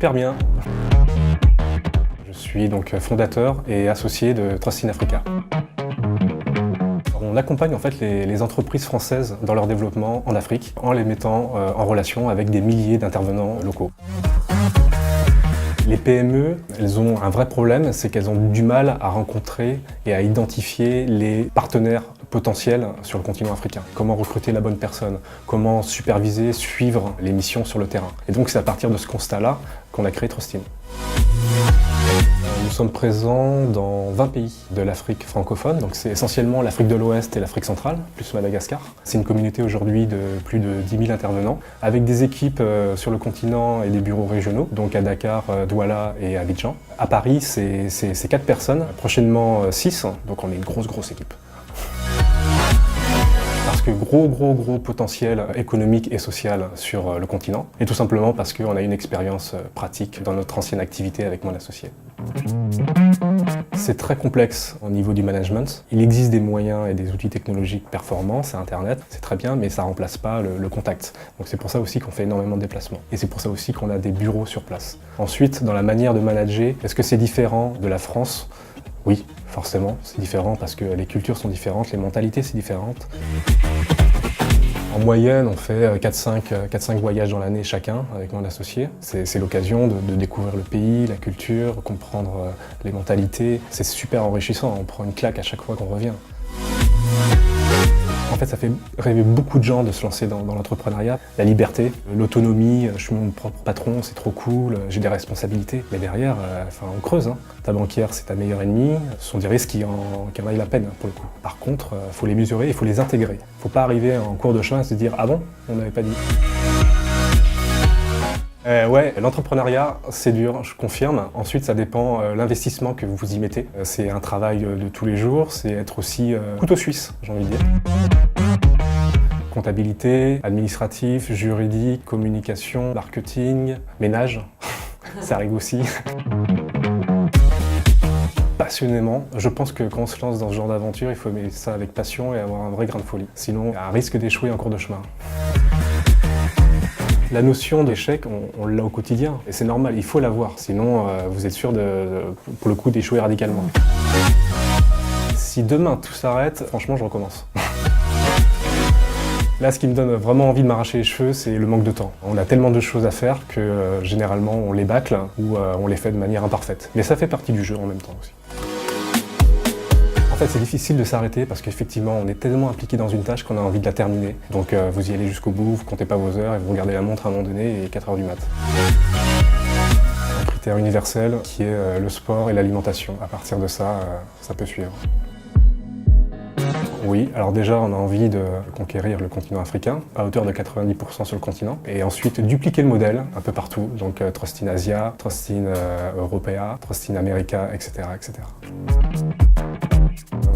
super bien. Je suis donc fondateur et associé de Trust in Africa. On accompagne en fait les entreprises françaises dans leur développement en Afrique en les mettant en relation avec des milliers d'intervenants locaux. Les PME, elles ont un vrai problème, c'est qu'elles ont du mal à rencontrer et à identifier les partenaires potentiels sur le continent africain. Comment recruter la bonne personne, comment superviser, suivre les missions sur le terrain. Et donc c'est à partir de ce constat-là qu'on a créé Trust in. Nous sommes présents dans 20 pays de l'Afrique francophone, donc c'est essentiellement l'Afrique de l'Ouest et l'Afrique centrale, plus Madagascar. C'est une communauté aujourd'hui de plus de 10 000 intervenants, avec des équipes sur le continent et des bureaux régionaux, donc à Dakar, Douala et Abidjan. À Paris, c'est 4 personnes, prochainement 6, donc on est une grosse équipe. Parce que gros potentiel économique et social sur le continent, et tout simplement parce qu'on a une expérience pratique dans notre ancienne activité avec mon associé. C'est très complexe au niveau du management. Il existe des moyens et des outils technologiques performants, c'est Internet, c'est très bien, mais ça ne remplace pas le contact. Donc c'est pour ça aussi qu'on fait énormément de déplacements. Et c'est pour ça aussi qu'on a des bureaux sur place. Ensuite, dans la manière de manager, est-ce que c'est différent de la France ? Oui, forcément, c'est différent parce que les cultures sont différentes, les mentalités sont différentes. En moyenne, on fait 4-5 voyages dans l'année chacun avec mon associé. C'est l'occasion de découvrir le pays, la culture, comprendre les mentalités. C'est super enrichissant, on prend une claque à chaque fois qu'on revient. En fait, ça fait rêver beaucoup de gens de se lancer dans l'entrepreneuriat. La liberté, l'autonomie, je suis mon propre patron, c'est trop cool, j'ai des responsabilités. Mais derrière, on creuse. Ta banquière, c'est ta meilleure ennemie. Ce sont des risques qui en vaillent la peine, pour le coup. Par contre, il faut les mesurer, il faut les intégrer. Il ne faut pas arriver en cours de chemin et se dire « Ah bon, on n'avait pas dit ». Ouais, l'entrepreneuriat, c'est dur, je confirme. Ensuite, ça dépend l'investissement que vous y mettez. C'est un travail de tous les jours, c'est être aussi couteau suisse, j'ai envie de dire. Comptabilité, administratif, juridique, communication, marketing, ménage, ça arrive aussi. Passionnément, je pense que quand on se lance dans ce genre d'aventure, il faut aimer ça avec passion et avoir un vrai grain de folie. Sinon, il y a un risque d'échouer en cours de chemin. La notion d'échec, on l'a au quotidien, et c'est normal, il faut l'avoir, sinon vous êtes sûr, pour le coup, d'échouer radicalement. Si demain tout s'arrête, franchement, je recommence. Là, ce qui me donne vraiment envie de m'arracher les cheveux, c'est le manque de temps. On a tellement de choses à faire que généralement, on les bâcle ou on les fait de manière imparfaite. Mais ça fait partie du jeu en même temps aussi. En fait, c'est difficile de s'arrêter parce qu'effectivement, on est tellement impliqué dans une tâche qu'on a envie de la terminer. Donc vous y allez jusqu'au bout, vous comptez pas vos heures et vous regardez la montre à un moment donné et 4 heures du mat'. Un critère universel qui est le sport et l'alimentation. À partir de ça, ça peut suivre. Oui, alors déjà on a envie de conquérir le continent africain, à hauteur de 90% sur le continent, et ensuite dupliquer le modèle un peu partout, donc Trust in Asia, Trust in Europea, Trust in America, etc.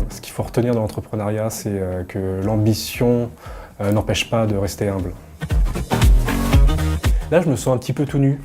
Ce qu'il faut retenir dans l'entrepreneuriat, c'est que l'ambition n'empêche pas de rester humble. Là, je me sens un petit peu tout nu.